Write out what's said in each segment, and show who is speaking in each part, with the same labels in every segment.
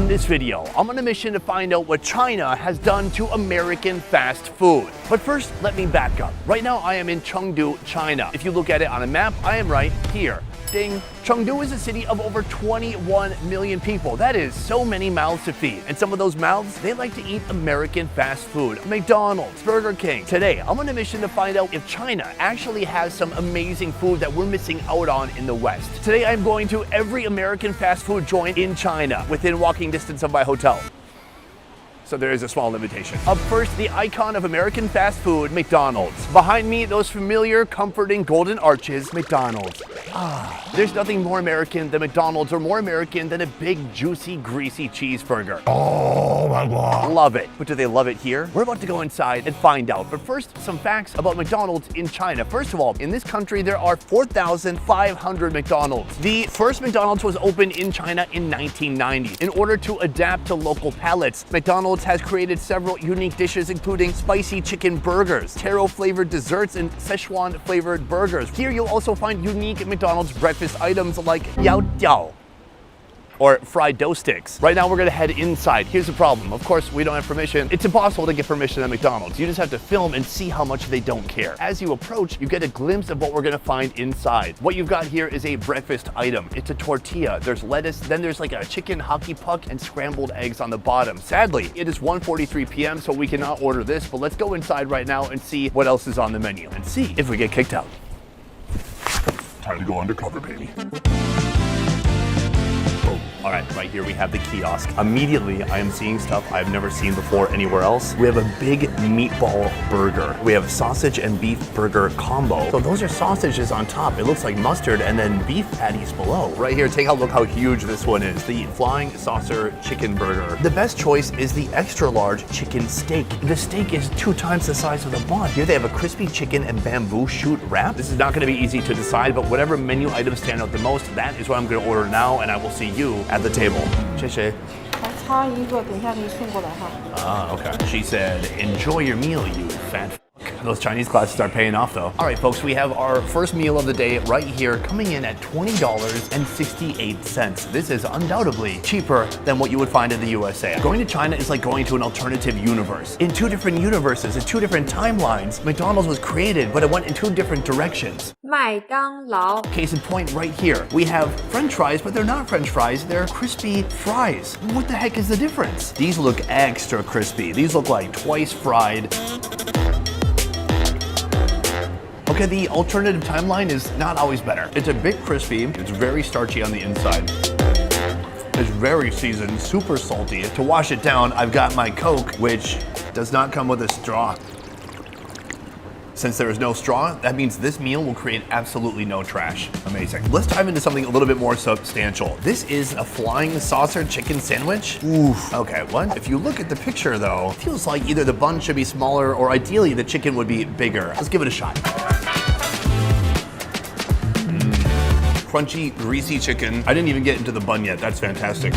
Speaker 1: In this video, I'm on a mission to find out what China has done to American fast food. But first, let me back up. Right now, I am in Chengdu, China. If you look at it on a map, I am right here. Ding. Chengdu is a city of over 21 million people. That is so many mouths to feed. And some of those mouths, they like to eat American fast food. McDonald's, Burger King. Today, I'm on a mission to find out if China actually has some amazing food that we're missing out on in the West. Today, I'm going to every American fast food joint in China within walking distance of my hotel. So there is a small limitation. Up first, the icon of American fast food, McDonald's. Behind me, those familiar, comforting golden arches, McDonald's. There's nothing more American than McDonald's or more American than a big, juicy, greasy cheeseburger. Oh my God. Love it. But do they love it here? We're about to go inside and find out. But first, some facts about McDonald's in China. First of all, in this country, there are 4,500 McDonald's. The first McDonald's was opened in China in 1990. In order to adapt to local palates, McDonald's has created several unique dishes, including spicy chicken burgers, taro-flavored desserts, and Szechuan-flavored burgers. Here, you'll also find unique McDonald's breakfast items like yao jiao, or fried dough sticks. Right now, we're gonna head inside. Here's the problem. Of course, we don't have permission. It's impossible to get permission at McDonald's. You just have to film and see how much they don't care. As you approach, you get a glimpse of what we're gonna find inside. What you've got here is a breakfast item. It's a tortilla. There's lettuce, then there's like a chicken hockey puck and scrambled eggs on the bottom. Sadly, it is 1:43 p.m., so we cannot order this, but let's go inside right now and see what else is on the menu and see if we get kicked out. Time to go undercover, baby. All right, right here we have the kiosk. Immediately, I am seeing stuff I've never seen before anywhere else. We have a big meatball burger. We have sausage and beef burger combo. So those are sausages on top. It looks like mustard and then beef patties below. Right here, take a look how huge this one is. The Flying Saucer Chicken Burger. The best choice is the extra large chicken steak. The steak is 2 times the size of the bun. Here they have a crispy chicken and bamboo shoot wrap. This is not gonna be easy to decide, but whatever menu items stand out the most, that is what I'm gonna order now, and I will see you at the table. 谢谢. Okay. She said, enjoy your meal, you fat f***. Those Chinese classes are paying off though. All right, folks, we have our first meal of the day right here, coming in at $20.68. This is undoubtedly cheaper than what you would find in the USA. Going to China is like going to an alternative universe. In 2 different universes, in 2 different timelines, McDonald's was created, but it went in 2 different directions.
Speaker 2: 麦当劳
Speaker 1: Case in point right here. We have French fries, but they're not French fries, they're crispy fries. What the heck is the difference? These look extra crispy. These look like twice fried. Okay, the alternative timeline is not always better. It's a bit crispy, it's very starchy on the inside. It's very seasoned, super salty. To wash it down, I've got my Coke, which does not come with a straw. Since there is no straw, that means this meal will create absolutely no trash. Amazing. Let's dive into something a little bit more substantial. This is a Flying Saucer chicken sandwich. Oof. Okay, what? If you look at the picture though, it feels like either the bun should be smaller or ideally the chicken would be bigger. Let's give it a shot. Crunchy, greasy chicken. I didn't even get into the bun yet. That's fantastic.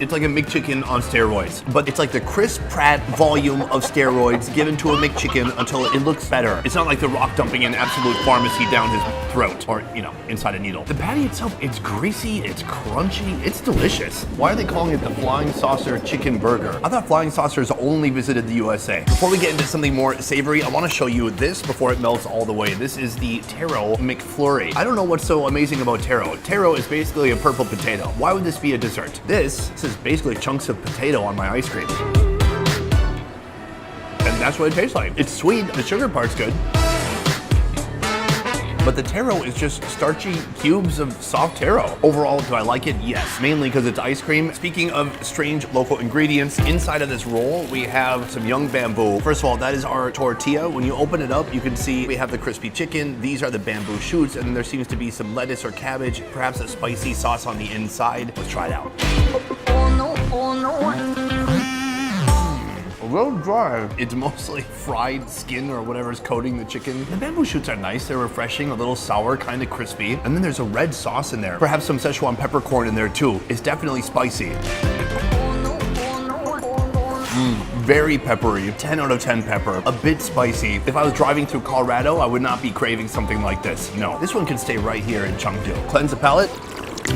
Speaker 1: It's like a McChicken on steroids, but it's like the Chris Pratt volume of steroids given to a McChicken until it looks better. It's not like The Rock dumping an absolute pharmacy down his throat or, you know, inside a needle. The patty itself, it's greasy, it's crunchy, it's delicious. Why are they calling it the Flying Saucer Chicken Burger? I thought Flying Saucers only visited the USA. Before we get into something more savory, I want to show you this before it melts all the way. This is the Taro McFlurry. I don't know what's so amazing about taro. Taro is basically a purple potato. Why would this be a dessert? This is basically chunks of potato on my ice cream. And that's what it tastes like. It's sweet, the sugar part's good. But the taro is just starchy cubes of soft taro. Overall, do I like it? Yes, mainly because it's ice cream. Speaking of strange local ingredients, inside of this roll, we have some young bamboo. First of all, that is our tortilla. When you open it up, you can see we have the crispy chicken. These are the bamboo shoots, and then there seems to be some lettuce or cabbage, perhaps a spicy sauce on the inside. Let's try it out. A little dry. It's mostly fried skin or whatever's coating the chicken. The bamboo shoots are nice, they're refreshing, a little sour, kind of crispy. And then there's a red sauce in there. Perhaps some Szechuan peppercorn in there too. It's definitely spicy. Very peppery, 10 out of 10 pepper, a bit spicy. If I was driving through Colorado, I would not be craving something like this. No, this one can stay right here in Chengdu. Cleanse the palate.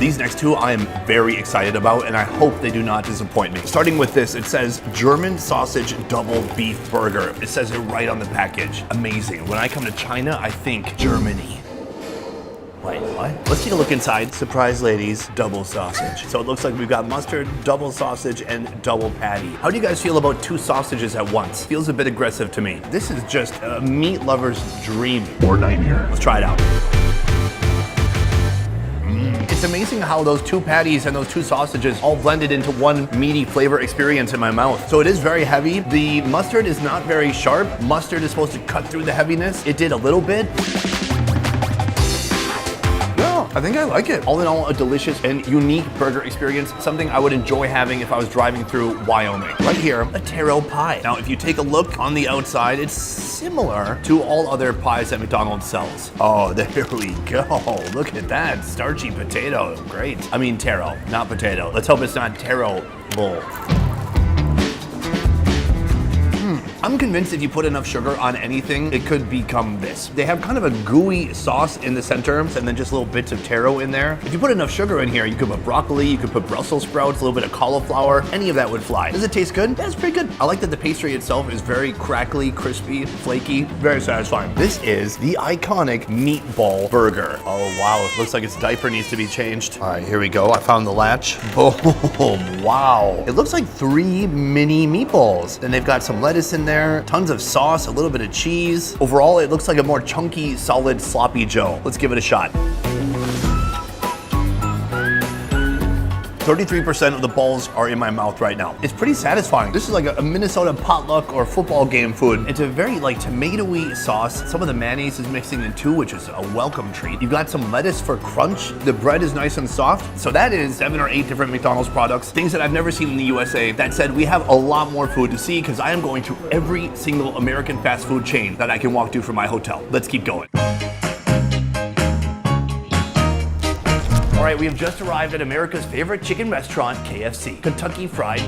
Speaker 1: These next two I am very excited about, and I hope they do not disappoint me. Starting with this, it says German sausage double beef burger. It says it right on the package. Amazing. When I come to China, I think Germany. Wait, what? Let's take a look inside. Surprise, ladies, double sausage. So it looks like we've got mustard, double sausage, and double patty. How do you guys feel about 2 sausages at once? Feels a bit aggressive to me. This is just a meat lover's dream or nightmare. Let's try it out. It's amazing how those 2 patties and those 2 sausages all blended into one meaty flavor experience in my mouth. So it is very heavy. The mustard is not very sharp. Mustard is supposed to cut through the heaviness. It did a little bit. I think I like it. All in all, a delicious and unique burger experience, something I would enjoy having if I was driving through Wyoming. Right here, a taro pie. Now, if you take a look on the outside, it's similar to all other pies that McDonald's sells. Oh, there we go. Look at that, starchy potato. Great. I mean taro, not potato. Let's hope it's not taro bowl. I'm convinced if you put enough sugar on anything, it could become this. They have kind of a gooey sauce in the center and then just little bits of taro in there. If you put enough sugar in here, you could put broccoli, you could put Brussels sprouts, a little bit of cauliflower, any of that would fly. Does it taste good? Yeah, it's pretty good. I like that the pastry itself is very crackly, crispy, flaky, very satisfying. This is the iconic meatball burger. Oh wow, it looks like its diaper needs to be changed. All right, here we go. I found the latch. Boom, wow. It looks like 3 mini meatballs. Then they've got some lettuce in there, tons of sauce, a little bit of cheese. Overall, it looks like a more chunky, solid sloppy Joe. Let's give it a shot. 33% of the balls are in my mouth right now. It's pretty satisfying. This is like a Minnesota potluck or football game food. It's a very like tomatoey sauce. Some of the mayonnaise is mixing in too, which is a welcome treat. You've got some lettuce for crunch. The bread is nice and soft. So that is 7 or 8 different McDonald's products, things that I've never seen in the USA. That said, we have a lot more food to see because I am going to every single American fast food chain that I can walk to from my hotel. Let's keep going. All right, we have just arrived at America's favorite chicken restaurant, KFC, Kentucky Fried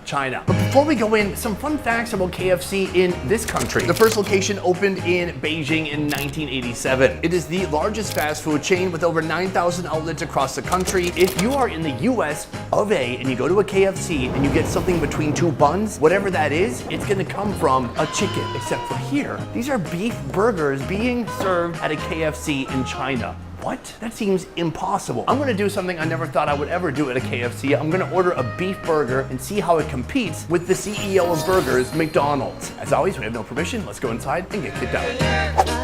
Speaker 1: China. But before we go in, some fun facts about KFC in this country. The first location opened in Beijing in 1987. It is the largest fast food chain with over 9,000 outlets across the country. If you are in the US of A and you go to a KFC and you get something between 2 buns, whatever that is, it's gonna come from a chicken. Except for here, these are beef burgers being served at a KFC in China. What? That seems impossible. I'm gonna do something I never thought I would ever do at a KFC. I'm gonna order a beef burger and see how it competes with the CEO of burgers, McDonald's. As always, we have no permission. Let's go inside and get kicked out.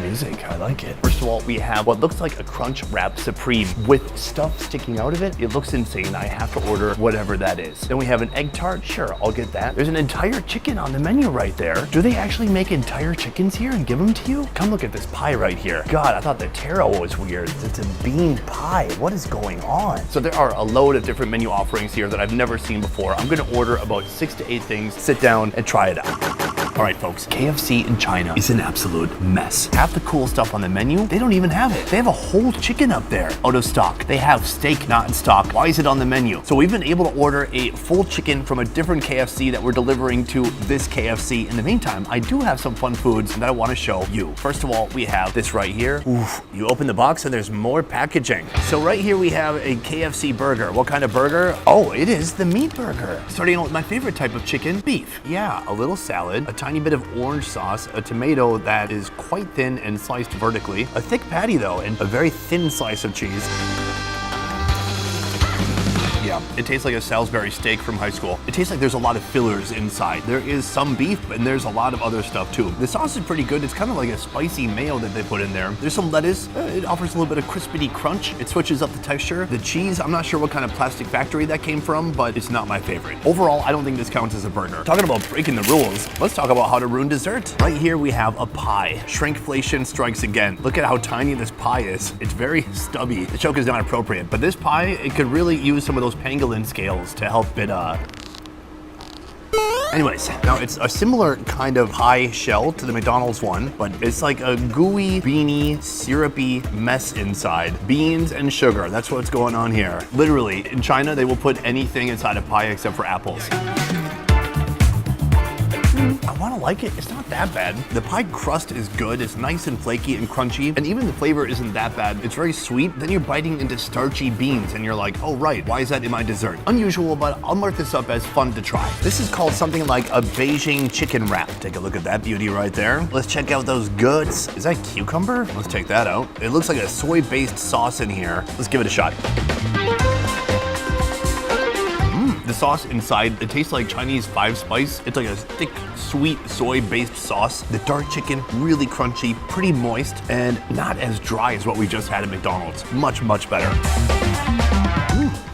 Speaker 1: Music, I like it. First of all, we have what looks like a Crunch Wrap Supreme with stuff sticking out of it. It looks insane. I have to order whatever that is. Then we have an egg tart. Sure, I'll get that. There's an entire chicken on the menu right there. Do they actually make entire chickens here and give them to you? Come look at this pie right here. God, I thought the taro was weird. It's a bean pie. What is going on? So there are a load of different menu offerings here that I've never seen before. I'm gonna order about 6 to 8 things, sit down and try it out. All right, folks, KFC in China is an absolute mess. Half the cool stuff on the menu, they don't even have it. They have a whole chicken up there out of stock. They have steak not in stock. Why is it on the menu? So we've been able to order a full chicken from a different KFC that we're delivering to this KFC. In the meantime, I do have some fun foods that I want to show you. First of all, we have this right here. Oof, you open the box and there's more packaging. So right here we have a KFC burger. What kind of burger? Oh, it is the meat burger. Starting out with my favorite type of chicken, beef. Yeah, a little salad, a tiny bit of orange sauce, a tomato that is quite thin and sliced vertically, a thick patty though, and a very thin slice of cheese. Yeah, it tastes like a Salisbury steak from high school. It tastes like there's a lot of fillers inside. There is some beef, and there's a lot of other stuff too. The sauce is pretty good. It's kind of like a spicy mayo that they put in there. There's some lettuce. It offers a little bit of crispity crunch. It switches up the texture. The cheese, I'm not sure what kind of plastic factory that came from, but it's not my favorite. Overall, I don't think this counts as a burger. Talking about breaking the rules, let's talk about how to ruin dessert. Right here we have a pie. Shrinkflation strikes again. Look at how tiny this pie is. It's very stubby. The joke is not appropriate, but this pie, it could really use some of those pangolin scales to help it Anyways, now it's a similar kind of pie shell to the McDonald's one, but it's like a gooey, beany, syrupy mess inside. Beans and sugar, that's what's going on here. Literally, in China, they will put anything inside a pie except for apples. I want to like it. It's not that bad. The pie crust is good. It's nice and flaky and crunchy. And even the flavor isn't that bad. It's very sweet. Then you're biting into starchy beans and you're like, oh right, why is that in my dessert? Unusual, but I'll mark this up as fun to try. This is called something like a Beijing chicken wrap. Take a look at that beauty right there. Let's check out those goods. Is that cucumber? Let's take that out. It looks like a soy-based sauce in here. Let's give it a shot. The sauce inside, it tastes like Chinese 5-spice. It's like a thick, sweet, soy-based sauce. The dark chicken, really crunchy, pretty moist, and not as dry as what we just had at McDonald's. Much, much better.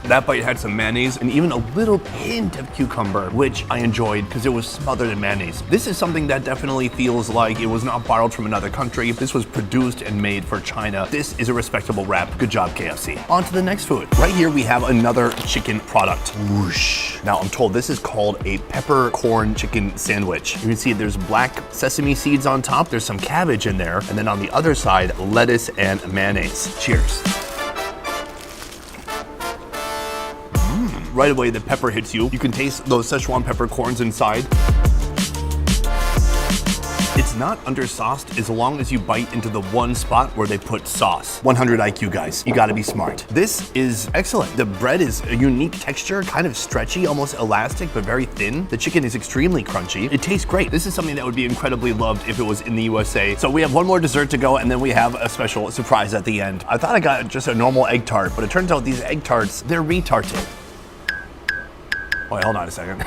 Speaker 1: That bite had some mayonnaise and even a little hint of cucumber, which I enjoyed because it was smothered in mayonnaise. This is something that definitely feels like it was not borrowed from another country. This was produced and made for China. This is a respectable wrap. Good job, KFC. On to the next food. Right here we have another chicken product. Whoosh. Now I'm told this is called a peppercorn chicken sandwich. You can see there's black sesame seeds on top. There's some cabbage in there. And then on the other side, lettuce and mayonnaise. Cheers. Right away, the pepper hits you. You can taste those Szechuan peppercorns inside. It's not undersauced as long as you bite into the one spot where they put sauce. 100 IQ, guys. You gotta be smart. This is excellent. The bread is a unique texture, kind of stretchy, almost elastic, but very thin. The chicken is extremely crunchy. It tastes great. This is something that would be incredibly loved if it was in the USA. So we have one more dessert to go, and then we have a special surprise at the end. I thought I got just a normal egg tart, but it turns out these egg tarts, they're retarted. Wait, hold on a second.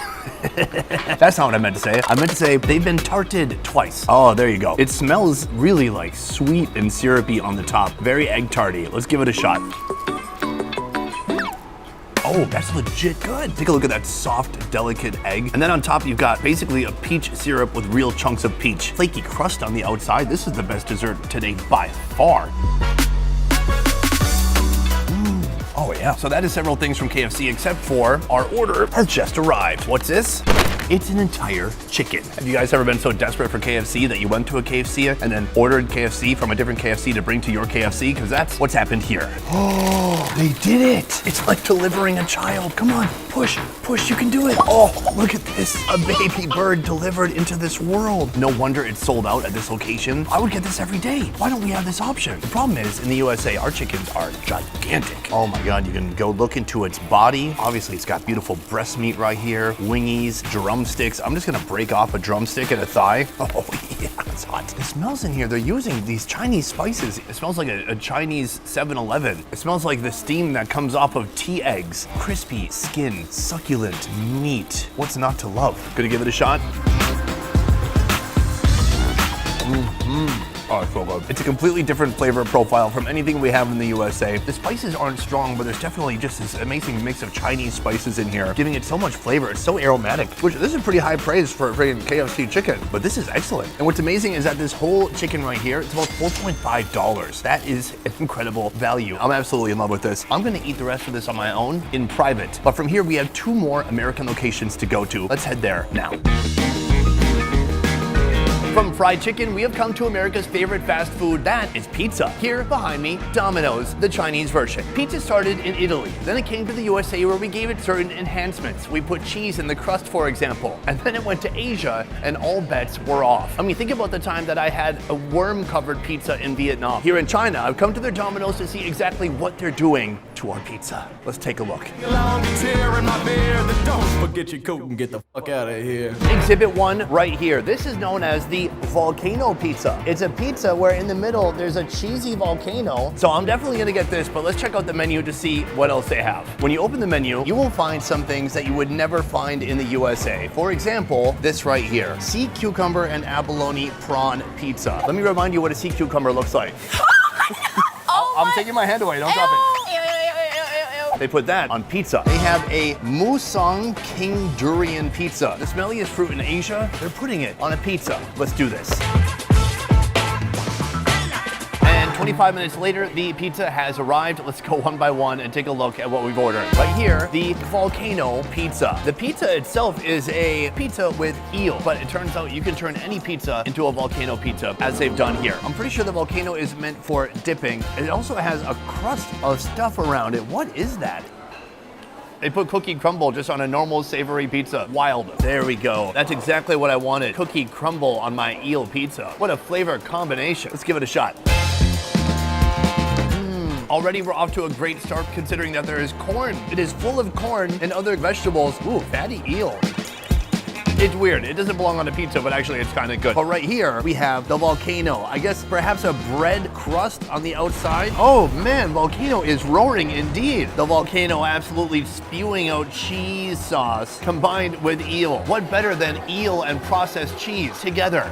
Speaker 1: That's not what I meant to say. I meant to say they've been tarted twice. Oh, there you go. It smells really like sweet and syrupy on the top. Very egg tarty. Let's give it a shot. Oh, that's legit good. Take a look at that soft, delicate egg. And then on top, you've got basically a peach syrup with real chunks of peach. Flaky crust on the outside. This is the best dessert today by far. Oh yeah, so that is several things from KFC except for our order has just arrived. What's this? It's an entire chicken. Have you guys ever been so desperate for KFC that you went to a KFC and then ordered KFC from a different KFC to bring to your KFC? Because that's what's happened here. Oh, they did it. It's like delivering a child. Come on, push, you can do it. Oh, look at this. A baby bird delivered into this world. No wonder it's sold out at this location. I would get this every day. Why don't we have this option? The problem is, in the USA, our chickens are gigantic. Oh my God, you can go look into its body. Obviously, it's got beautiful breast meat right here, wingies, drumsticks. I'm just gonna break off a drumstick and a thigh. Oh yeah, it's hot. It smells in here. They're using these Chinese spices. It smells like a Chinese 7-Eleven. It smells like the steam that comes off of tea eggs. Crispy skin, succulent meat. What's not to love? Gonna give it a shot? Oh, it's so good. It's a completely different flavor profile from anything we have in the USA. The spices aren't strong, but there's definitely just this amazing mix of Chinese spices in here, giving it so much flavor. It's so aromatic, which this is pretty high praise for freaking KFC chicken, but this is excellent. And what's amazing is that this whole chicken right here, it's about $4.5. That is an incredible value. I'm absolutely in love with this. I'm gonna eat the rest of this on my own in private. But from here, we have 2 more American locations to go to. Let's head there now. From fried chicken, we have come to America's favorite fast food, that is pizza. Here behind me, Domino's, the Chinese version. Pizza started in Italy, then it came to the USA where we gave it certain enhancements. We put cheese in the crust, for example, and then it went to Asia and all bets were off. I mean, think about the time that I had a worm-covered pizza in Vietnam. Here in China, I've come to their Domino's to see exactly what they're doing to our pizza. Let's take a look.
Speaker 2: Don't forget your coat and get the fuck out of here.
Speaker 1: Exhibit 1 right here. This is known as the volcano pizza. It's a pizza where in the middle there's a cheesy volcano. So I'm definitely gonna get this, but let's check out the menu to see what else they have. When you open the menu, you will find some things that you would never find in the USA. For example, this right here, sea cucumber and abalone prawn pizza. Let me remind you what a sea cucumber looks like. I'm taking my hand away, don't drop it. They put that on pizza. They have a Musang King Durian pizza. The smelliest fruit in Asia, they're putting it on a pizza. Let's do this. And 25 minutes later, the pizza has arrived. Let's go one by one and take a look at what we've ordered. Right here, the volcano pizza. The pizza itself is a pizza with eel, but it turns out you can turn any pizza into a volcano pizza, as they've done here. I'm pretty sure the volcano is meant for dipping. It also has a crust of stuff around it. What is that? They put cookie crumble just on a normal savory pizza. Wild. There we go. That's exactly what I wanted. Cookie crumble on my eel pizza. What a flavor combination. Let's give it a shot. Already we're off to a great start considering that there is corn. It is full of corn and other vegetables. Ooh, fatty eel. It's weird. It doesn't belong on a pizza, but actually it's kind of good. But right here, we have the volcano. I guess perhaps a bread crust on the outside. Oh man, volcano is roaring indeed. The volcano absolutely spewing out cheese sauce combined with eel. What better than eel and processed cheese together?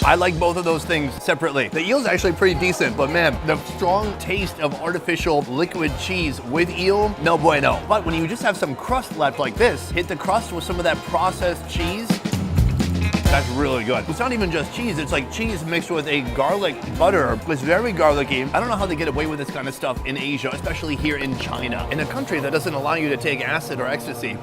Speaker 1: I like both of those things separately. The eel's actually pretty decent, but man, the strong taste of artificial liquid cheese with eel, no bueno. But when you just have some crust left like this, hit the crust with some of that processed cheese, that's really good. It's not even just cheese, it's like cheese mixed with a garlic butter. It's very garlicky. I don't know how they get away with this kind of stuff in Asia, especially here in China, in a country that doesn't allow you to take acid or ecstasy.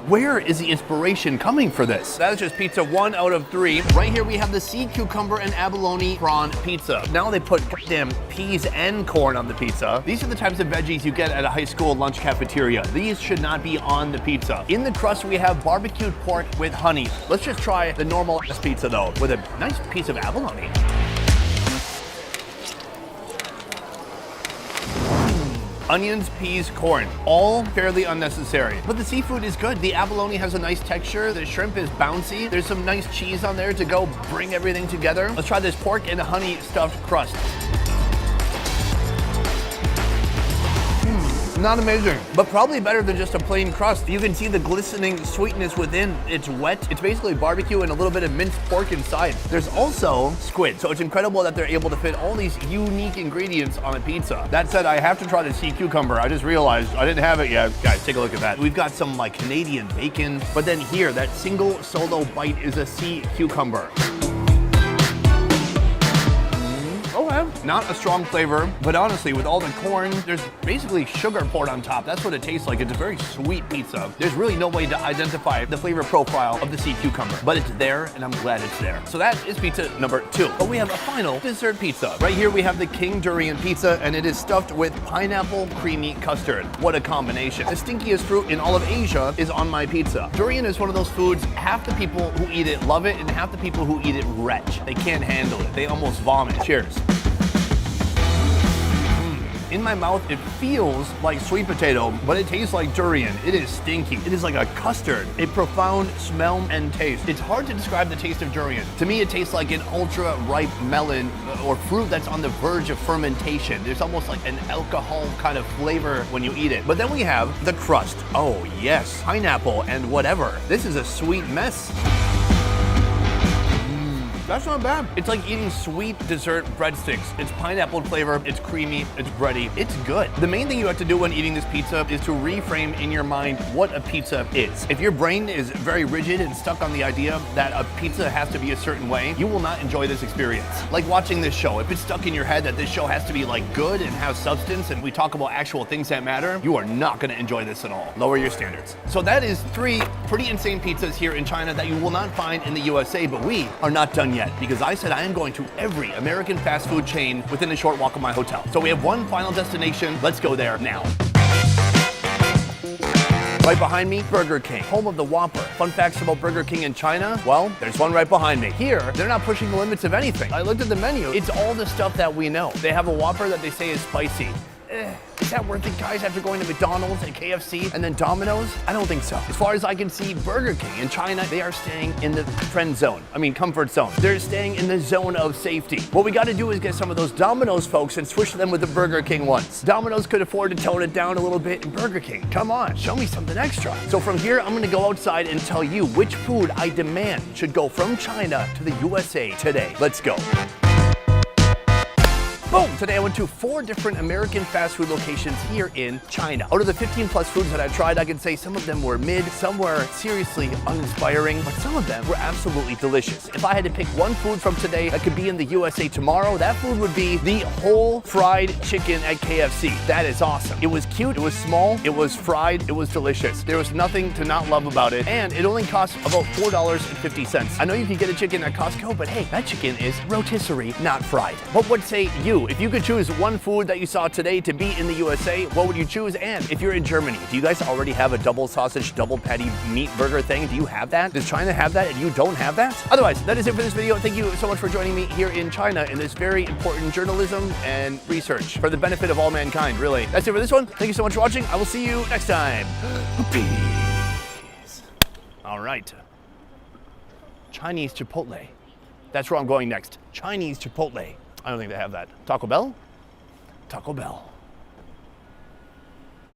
Speaker 1: Where is the inspiration coming for this? That is just pizza 1 out of 3. Right here we have the sea cucumber and abalone prawn pizza. Now they put goddamn peas and corn on the pizza. These are the types of veggies you get at a high school lunch cafeteria. These should not be on the pizza. In the crust we have barbecued pork with honey. Let's just try the normal pizza though, with a nice piece of abalone. Onions, peas, corn, all fairly unnecessary. But the seafood is good. The abalone has a nice texture. The shrimp is bouncy. There's some nice cheese on there to go bring everything together. Let's try this pork and honey stuffed crust. Not amazing, but probably better than just a plain crust. You can see the glistening sweetness within. It's wet. It's basically barbecue and a little bit of minced pork inside. There's also squid, so it's incredible that they're able to fit all these unique ingredients on a pizza. That said, I have to try the sea cucumber. I just realized I didn't have it yet. Guys, take a look at that. We've got some like Canadian bacon, but then here, that single solo bite is a sea cucumber. Not a strong flavor, but honestly, with all the corn, there's basically sugar poured on top. That's what it tastes like. It's a very sweet pizza. There's really no way to identify the flavor profile of the sea cucumber, but it's there, and I'm glad it's there. So that is pizza number 2. But we have a final dessert pizza. Right here, we have the King Durian pizza, and it is stuffed with pineapple creamy custard. What a combination. The stinkiest fruit in all of Asia is on my pizza. Durian is one of those foods, half the people who eat it love it, and half the people who eat it retch. They can't handle it. They almost vomit. Cheers. In my mouth, it feels like sweet potato, but it tastes like durian. It is stinky. It is like a custard. A profound smell and taste. It's hard to describe the taste of durian. To me, it tastes like an ultra-ripe melon or fruit that's on the verge of fermentation. There's almost like an alcohol kind of flavor when you eat it. But then we have the crust. Oh yes, pineapple and whatever. This is a sweet mess. That's not bad. It's like eating sweet dessert breadsticks. It's pineapple flavor, it's creamy, it's bready, it's good. The main thing you have to do when eating this pizza is to reframe in your mind what a pizza is. If your brain is very rigid and stuck on the idea that a pizza has to be a certain way, you will not enjoy this experience. Like watching this show, if it's stuck in your head that this show has to be like good and have substance and we talk about actual things that matter, you are not gonna enjoy this at all. Lower your standards. So that is 3 pretty insane pizzas here in China that you will not find in the USA, but we are not done yet, because I said I am going to every American fast food chain within a short walk of my hotel. So we have one final destination. Let's go there now. Right behind me, Burger King, home of the Whopper. Fun facts about Burger King in China? Well, there's one right behind me. Here, they're not pushing the limits of anything. I looked at the menu. It's all the stuff that we know. They have a Whopper that they say is spicy. Is that worth it, guys, after going to McDonald's and KFC and then Domino's? I don't think so. As far as I can see, Burger King in China, they are staying in the friend zone. I mean, comfort zone. They're staying in the zone of safety. What we gotta do is get some of those Domino's folks and switch them with the Burger King ones. Domino's could afford to tone it down a little bit, and Burger King, come on, show me something extra. So from here, I'm gonna go outside and tell you which food I demand should go from China to the USA today. Let's go. Boom! Today I went to 4 different American fast food locations here in China. Out of the 15 plus foods that I tried, I can say some of them were mid, some were seriously uninspiring, but some of them were absolutely delicious. If I had to pick one food from today that could be in the USA tomorrow, that food would be the whole fried chicken at KFC. That is awesome. It was cute, it was small, it was fried, it was delicious. There was nothing to not love about it, and it only cost about $4.50. I know you can get a chicken at Costco, but hey, that chicken is rotisserie, not fried. But what say you? you? If you could choose one food that you saw today to be in the USA, what would you choose? And if you're in Germany, do you guys already have a double sausage, double patty meat burger thing? Do you have that? Does China have that and you don't have that? Otherwise, that is it for this video. Thank you so much for joining me here in China in this very important journalism and research for the benefit of all mankind, really. That's it for this one. Thank you so much for watching. I will see you next time. Peace. All right. Chinese Chipotle. That's where I'm going next. Chinese Chipotle. I don't think they have that. Taco Bell? Taco Bell.